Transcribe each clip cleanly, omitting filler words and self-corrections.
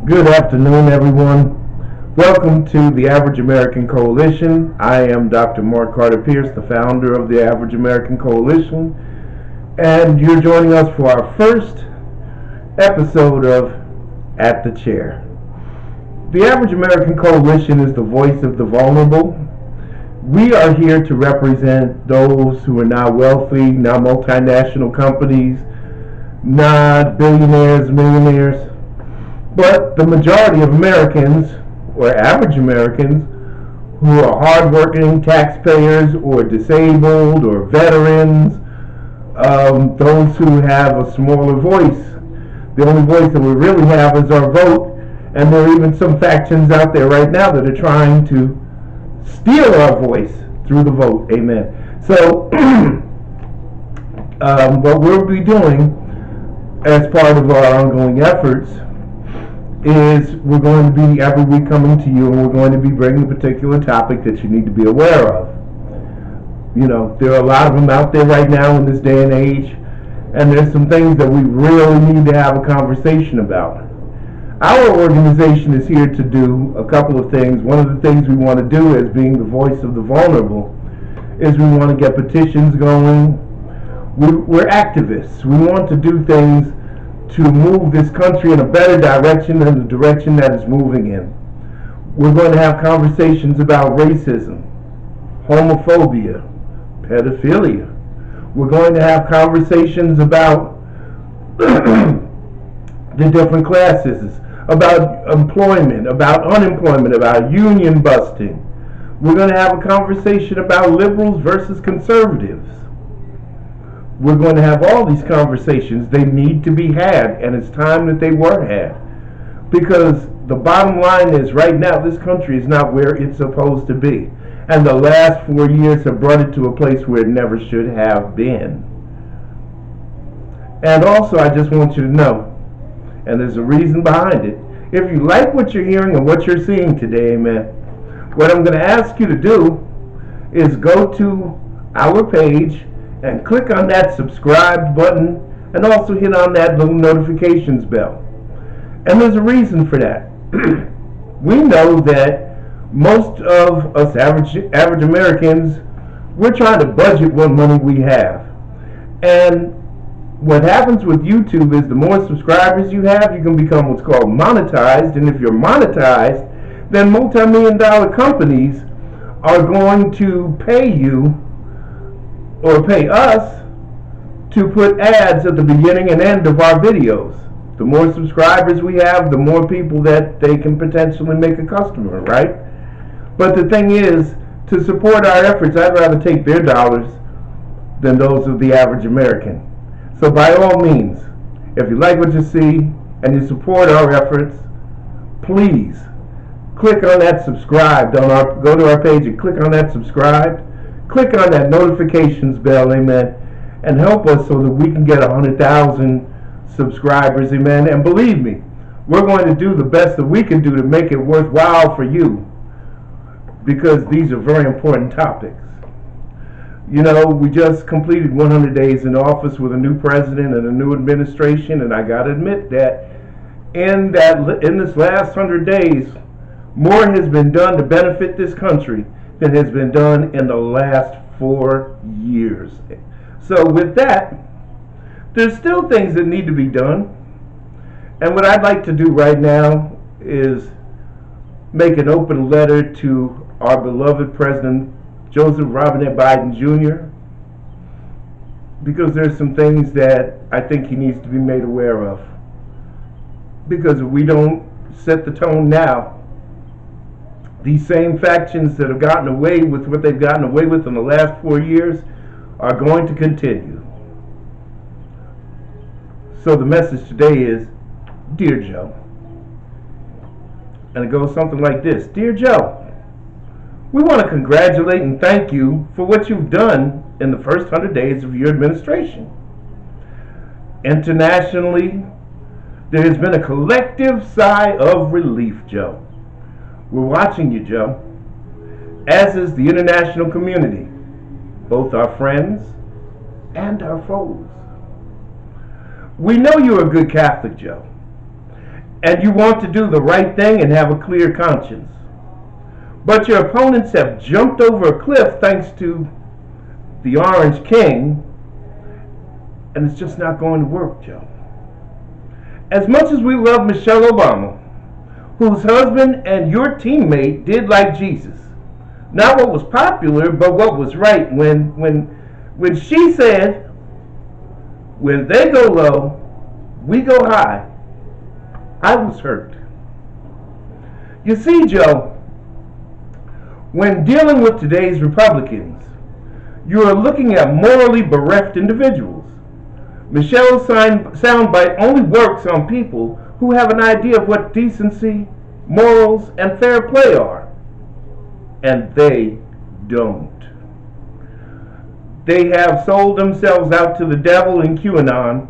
Good afternoon, everyone. Welcome to the Average American Coalition. I am Dr. Mark Carter Pierce, the founder of the Average American Coalition, and you're joining us for our first episode of At the Chair. The Average American Coalition is the voice of the vulnerable. We are here to represent those who are not wealthy, not multinational companies, not billionaires, millionaires, but the majority of Americans, or average Americans, who are hardworking taxpayers or disabled or veterans, those who have a smaller voice. The only voice that we really have is our vote, and there are even some factions out there right now that are trying to steal our voice through the vote. Amen. So, what we'll be doing as part of our ongoing efforts is we're going to be every week coming to you, and we're going to be bringing a particular topic that you need to be aware of. You know, there are a lot of them out there right now in this day and age, and there's some things that we really need to have a conversation about. Our organization is here to do a couple of things. One of the things we want to do, as being the voice of the vulnerable, is we want to get petitions going. We're activists. We want to do things to move this country in a better direction than the direction that it's moving in. We're going to have conversations about racism, homophobia, pedophilia. We're going to have conversations about the different classes, about employment, about unemployment, about union busting. We're going to have a conversation about liberals versus conservatives. We're going to have all these conversations. They need to be had, and it's time that they were had. Because the bottom line is, right now, this country is not where it's supposed to be. And the last 4 years have brought it to a place where it never should have been. And also, I just want you to know, and there's a reason behind it, if you like what you're hearing and what you're seeing today, amen, what I'm going to ask you to do is go to our page and click on that subscribe button, and also hit on that little notifications bell. And there's a reason for that. We know that most of us average Americans, we're trying to budget what money we have. And what happens with YouTube is the more subscribers you have, you can become what's called monetized. And if you're monetized, then multi-million-dollar companies are going to pay you or pay us to put ads at the beginning and end of our videos. The more subscribers we have, the more people that they can potentially make a customer, right? But the thing is, to support our efforts, I'd rather take their dollars than those of the average American. So by all means, if you like what you see and you support our efforts, please click on that subscribe. Go to our page and click on that subscribe. Click on that notifications bell, amen, and help us so that we can get 100,000 subscribers, amen. And believe me, we're going to do the best that we can do to make it worthwhile for you, because these are very important topics. You know, we just completed 100 days in office with a new president and a new administration, and I got to admit that in this last 100 days, more has been done to benefit this country than has been done in the last 4 years. So with that, there's still things that need to be done. And what I'd like to do right now is make an open letter to our beloved President Joseph Robinette Biden Jr., because there's some things that I think he needs to be made aware of. Because if we don't set the tone now, these same factions that have gotten away with what they've gotten away with in the last 4 years are going to continue. So the message today is, Dear Joe. And it goes something like this. Dear Joe, we want to congratulate and thank you for what you've done in the first 100 days of your administration. Internationally, there has been a collective sigh of relief, Joe. We're watching you, Joe, as is the international community, both our friends and our foes. We know you're a good Catholic, Joe, and you want to do the right thing and have a clear conscience. But your opponents have jumped over a cliff thanks to the Orange King, and it's just not going to work, Joe. As much as we love Michelle Obama, whose husband and your teammate did like Jesus, not what was popular, but what was right, when she said, when they go low, we go high, I was hurt. You see, Joe, when dealing with today's Republicans, you are looking at morally bereft individuals. Michelle's soundbite only works on people who have an idea of what decency, morals, and fair play are. And they don't. They have sold themselves out to the devil in QAnon,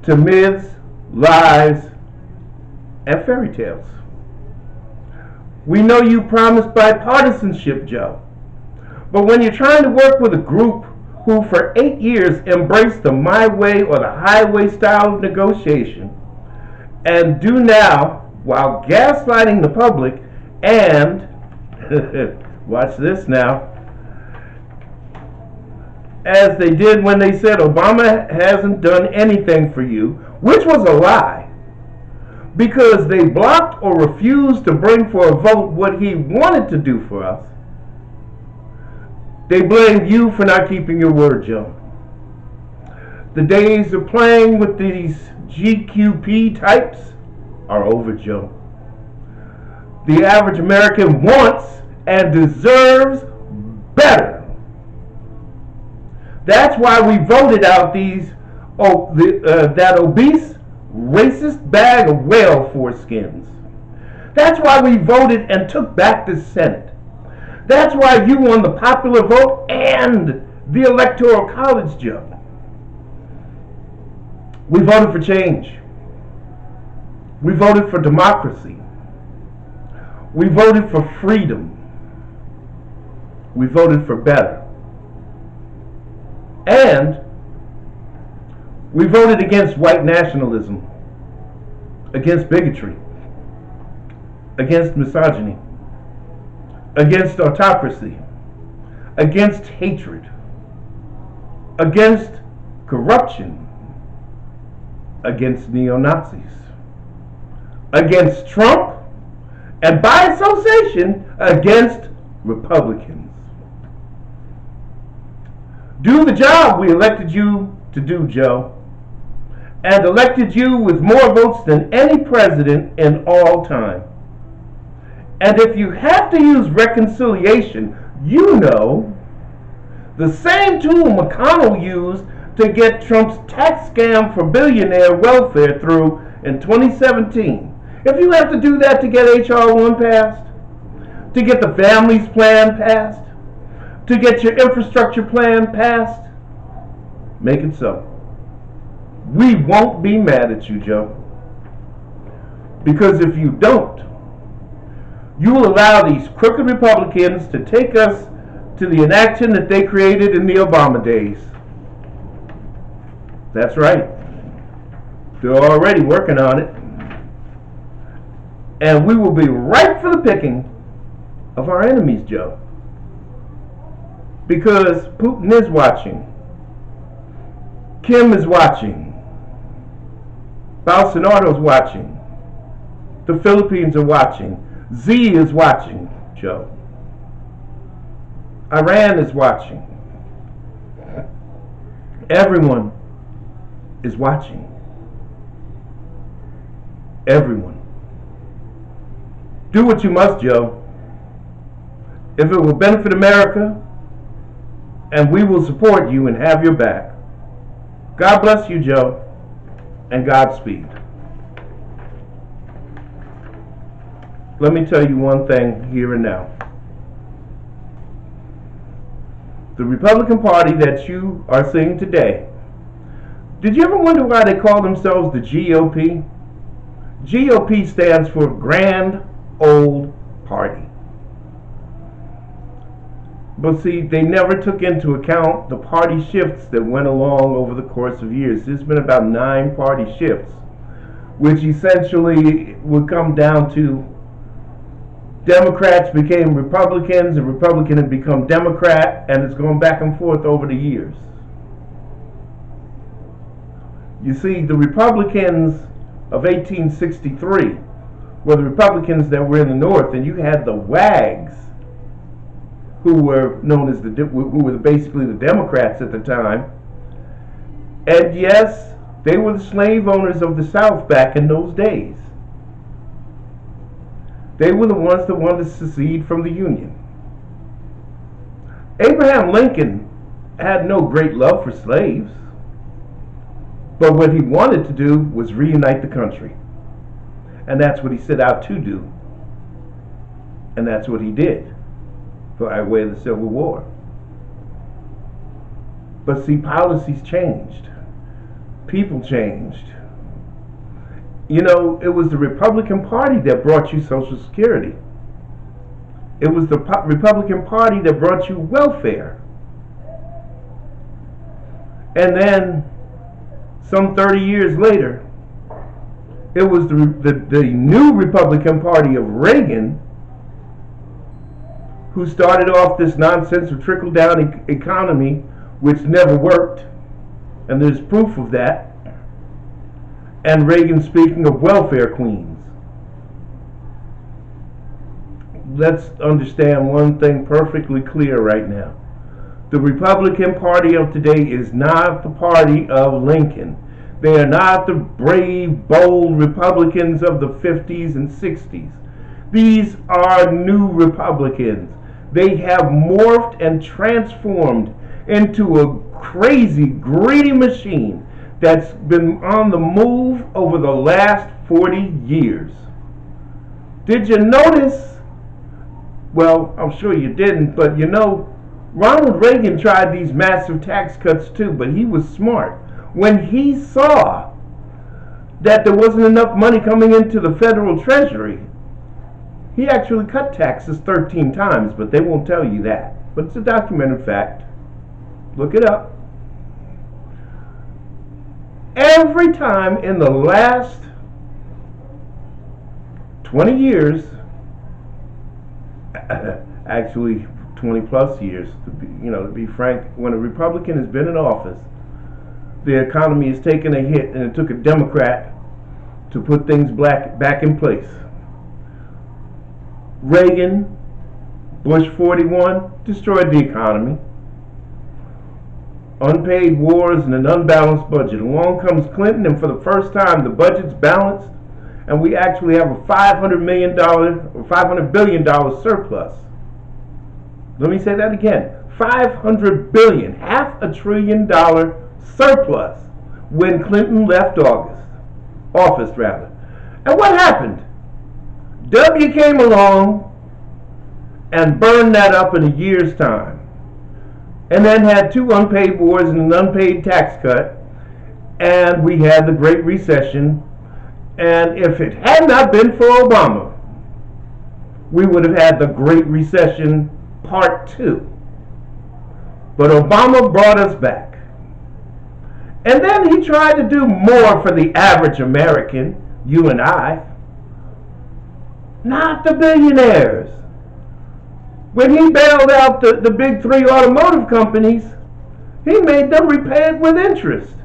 to myths, lies, and fairy tales. We know you promised bipartisanship, Joe. But when you're trying to work with a group who for 8 years embraced the my way or the highway style of negotiation, and do now while gaslighting the public and, watch this now, as they did when they said Obama hasn't done anything for you, which was a lie, because they blocked or refused to bring for a vote what he wanted to do for us. They blame you for not keeping your word, Joe. The days of playing with these GQP types are over, Joe. The average American wants and deserves better. That's why we voted out that obese, racist bag of whale foreskins. That's why we voted and took back the Senate. That's why you won the popular vote and the Electoral College, Joe. We voted for change. We voted for democracy. We voted for freedom. We voted for better. And we voted against white nationalism, against bigotry, against misogyny, against autocracy, against hatred, against corruption, against neo-Nazis, against Trump, and by association, against Republicans. Do the job we elected you to do, Joe, and elected you with more votes than any president in all time. And if you have to use reconciliation, you know, the same tool McConnell used to get Trump's tax scam for billionaire welfare through in 2017. If you have to do that to get H.R. 1 passed, to get the Families Plan passed, to get your infrastructure plan passed, make it so. We won't be mad at you, Joe. Because if you don't, you will allow these crooked Republicans to take us to the inaction that they created in the Obama days. That's right. They're already working on it. And we will be ripe for the picking of our enemies, Joe. Because Putin is watching. Kim is watching. Bolsonaro's watching. The Philippines are watching. Z is watching, Joe. Iran is watching. Everyone is watching. Everyone. Do what you must, Joe. If it will benefit America, and we will support you and have your back. God bless you, Joe, and Godspeed. Let me tell you one thing here and now. The Republican Party that you are seeing today, did you ever wonder why they call themselves the GOP? GOP stands for Grand Old Party. But see, they never took into account the party shifts that went along over the course of years. There's been about 9 party shifts. which essentially would come down to Democrats became Republicans and Republican had become Democrat, and it's going back and forth over the years. You see, the Republicans of 1863 were the Republicans that were in the North, and you had the Wags, who were known as who were basically the Democrats at the time. And yes, they were the slave owners of the South back in those days. They were the ones that wanted to secede from the Union. Abraham Lincoln had no great love for slaves, but what he wanted to do was reunite the country. And that's what he set out to do. And that's what he did by way of the Civil War. But see, policies changed. People changed. You know, it was the Republican Party that brought you Social Security. It was the Republican Party that brought you welfare. And then, some 30 years later, it was the new Republican Party of Reagan who started off this nonsense of trickle-down economy, which never worked, and there's proof of that. And Reagan speaking of welfare queens. Let's understand one thing perfectly clear right now. The Republican Party of today is not the party of Lincoln. They are not the brave, bold Republicans of the 50s and 60s. These are new Republicans. They have morphed and transformed into a crazy, greedy machine that's been on the move over the last 40 years. Did you notice? Well, I'm sure you didn't, but you know, Ronald Reagan tried these massive tax cuts too, but he was smart. When he saw that there wasn't enough money coming into the federal treasury, he actually cut taxes 13 times, but they won't tell you that. But it's a documented fact. Look it up. Every time in the last 20 years, actually 20 plus years, to be frank, when a Republican has been in office, the economy has taken a hit, and it took a Democrat to put things back in place. Reagan, Bush 41, destroyed the economy. Unpaid wars and an unbalanced budget. Along comes Clinton, and for the first time the budget's balanced, and we actually have a $500 billion surplus. Let me say that again. $500 billion, half a $1 trillion surplus when Clinton left office. And what happened? W came along and burned that up in a year's time. And then had 2 unpaid wars and an unpaid tax cut, and we had the Great Recession. And if it had not been for Obama, we would have had the Great Recession Part 2. But Obama brought us back. And then he tried to do more for the average American, you and I, not the billionaires. When he bailed out the big 3 automotive companies, he made them repay it with interest.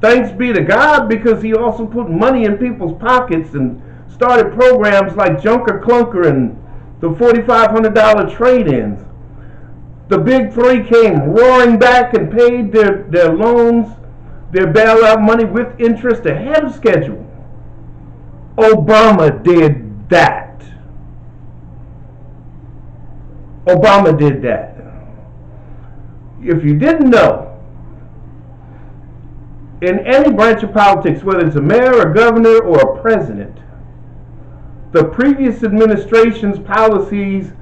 Thanks be to God, because he also put money in people's pockets and started programs like Junker Clunker and the $4,500 trade-ins. The big 3 came roaring back and paid their loans, their bailout money with interest ahead of schedule. Obama did that. Obama did that. If you didn't know, in any branch of politics, whether it's a mayor, a governor, or a president, the previous administration's policies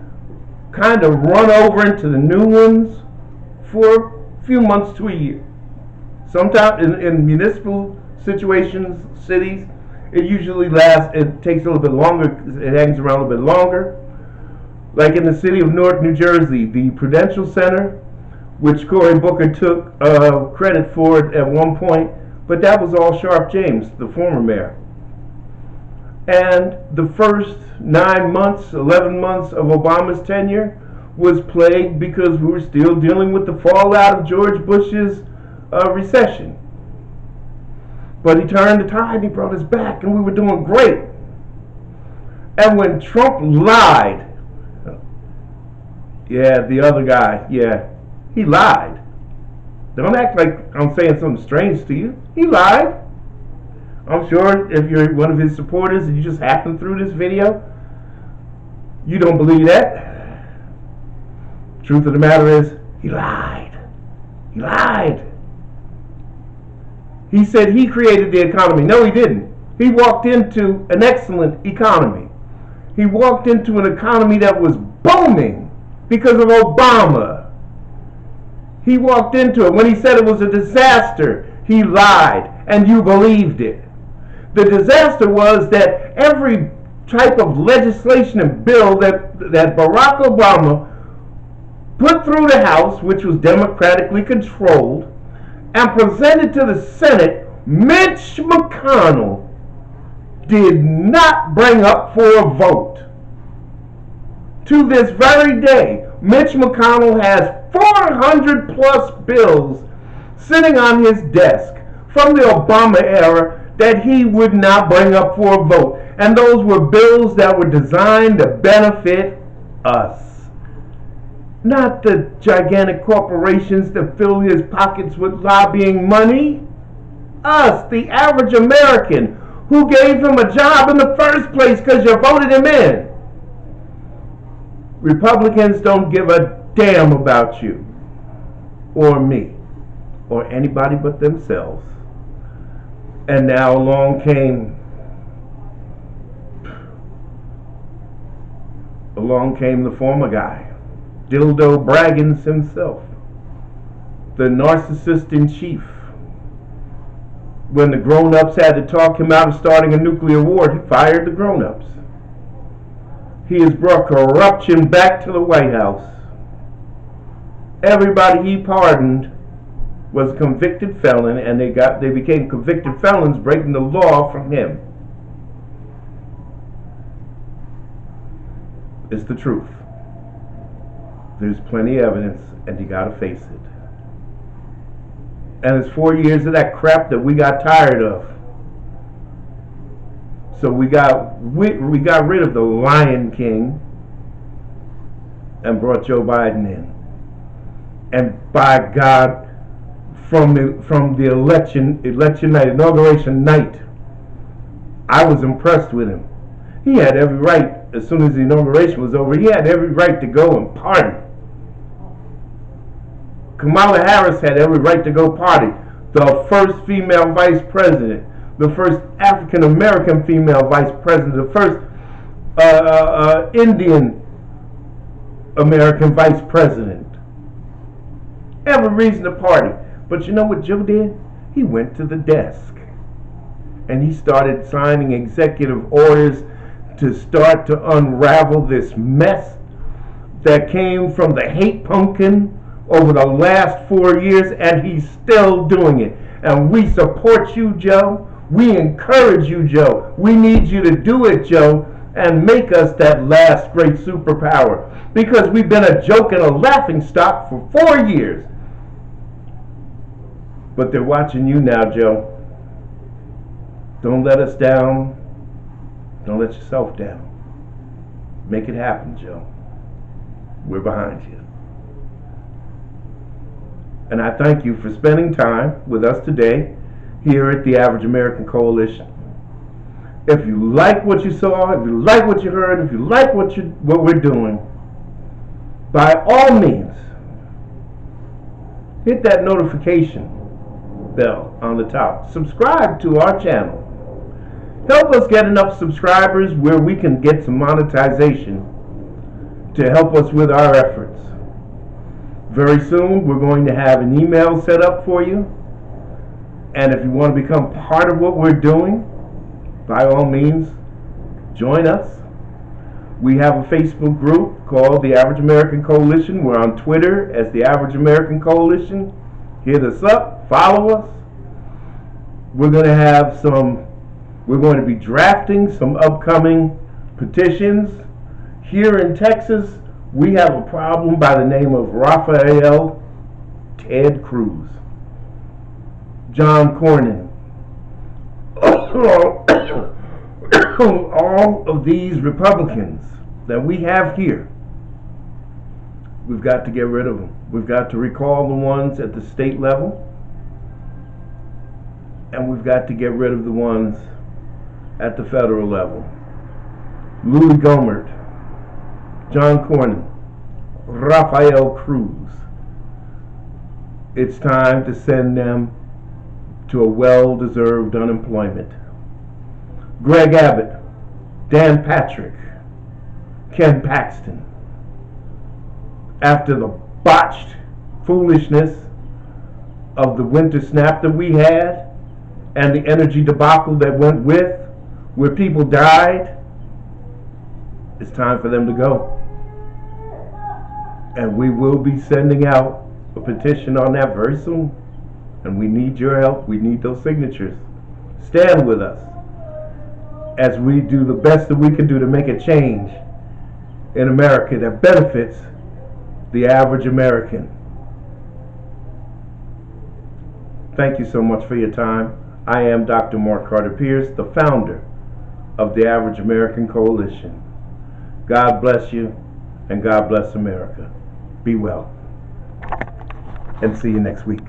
kind of run over into the new ones for a few months to a year. Sometimes in municipal situations, cities, it takes a little bit longer, it hangs around a little bit longer. Like in the city of Newark, New Jersey, the Prudential Center, which Cory Booker took credit for it at one point, But that was all Sharpe James, the former mayor. And the first 9 months, 11 months of Obama's tenure was plagued because we were still dealing with the fallout of George Bush's recession. But he turned the tide and he brought us back, and we were doing great. And when Trump lied, the other guy, he lied. Don't act like I'm saying something strange to you. He lied. I'm sure if you're one of his supporters and you just happened through this video, you don't believe that. Truth of the matter is, he lied. He lied. He said he created the economy. No, he didn't. He walked into an excellent economy. He walked into an economy that was booming because of Obama. He walked into it. When he said it was a disaster, he lied, and you believed it. The disaster was that every type of legislation and bill that Barack Obama put through the House, which was democratically controlled, and presented to the Senate, Mitch McConnell did not bring up for a vote. To this very day, Mitch McConnell has 400 plus bills sitting on his desk from the Obama era that he would not bring up for a vote. And those were bills that were designed to benefit us. Not the gigantic corporations that fill his pockets with lobbying money. Us, the average American, who gave him a job in the first place because you voted him in. Republicans don't give a damn about you, or me, or anybody but themselves. And now along came the former guy, Dildo Braggins himself, the narcissist in chief. When the grown-ups had to talk him out of starting a nuclear war, he fired the grown-ups. He has brought corruption back to the White House. Everybody he pardoned was a convicted felon, and they became convicted felons breaking the law from him. It's the truth. There's plenty of evidence, and you gotta face it. And it's 4 years of that crap that we got tired of. So we got rid of the Lion King and brought Joe Biden in. And by God, from the election night, inauguration night, I was impressed with him. He had every right, as soon as the inauguration was over, he had every right to go and party. Kamala Harris had every right to go party. The first female vice president, the first African American female vice president, the first Indian American vice president. Every reason to party. But you know what Joe did? He went to the desk and he started signing executive orders to start to unravel this mess that came from the hate pumpkin over the last 4 years, and he's still doing it. And we support you, Joe. We encourage you, Joe. We need you to do it, Joe, and make us that last great superpower. Because we've been a joke and a laughing stock for 4 years. But they're watching you now, Joe. Don't let us down. Don't let yourself down. Make it happen, Joe. We're behind you. And I thank you for spending time with us today here at the Average American Coalition. If you like what you saw, if you like what you heard, if you like what we're doing, by all means, hit that notification bell on the top. Subscribe to our channel. Help us get enough subscribers where we can get some monetization to help us with our efforts. Very soon, we're going to have an email set up for you. And if you want to become part of what we're doing, by all means, join us. We have a Facebook group called the Average American Coalition. We're on Twitter as the Average American Coalition. Hit us up, follow us. we're going to be drafting some upcoming petitions. Here in Texas, we have a problem by the name of Rafael Ted Cruz, John Cornyn. All of these Republicans that we have here, we've got to get rid of them. We've got to recall the ones at the state level, and we've got to get rid of the ones at the federal level. Louis Gohmert, John Cornyn, Rafael Cruz. It's time to send them to a well-deserved unemployment. Greg Abbott, Dan Patrick, Ken Paxton. After the botched foolishness of the winter snap that we had and the energy debacle that went with, where people died, it's time for them to go. And we will be sending out a petition on that very soon. And we need your help. We need those signatures. Stand with us as we do the best that we can do to make a change in America that benefits the average American. Thank you so much for your time. I am Dr. Mark Carter Pierce, the founder of the Average American Coalition. God bless you, and God bless America. Be well, and see you next week.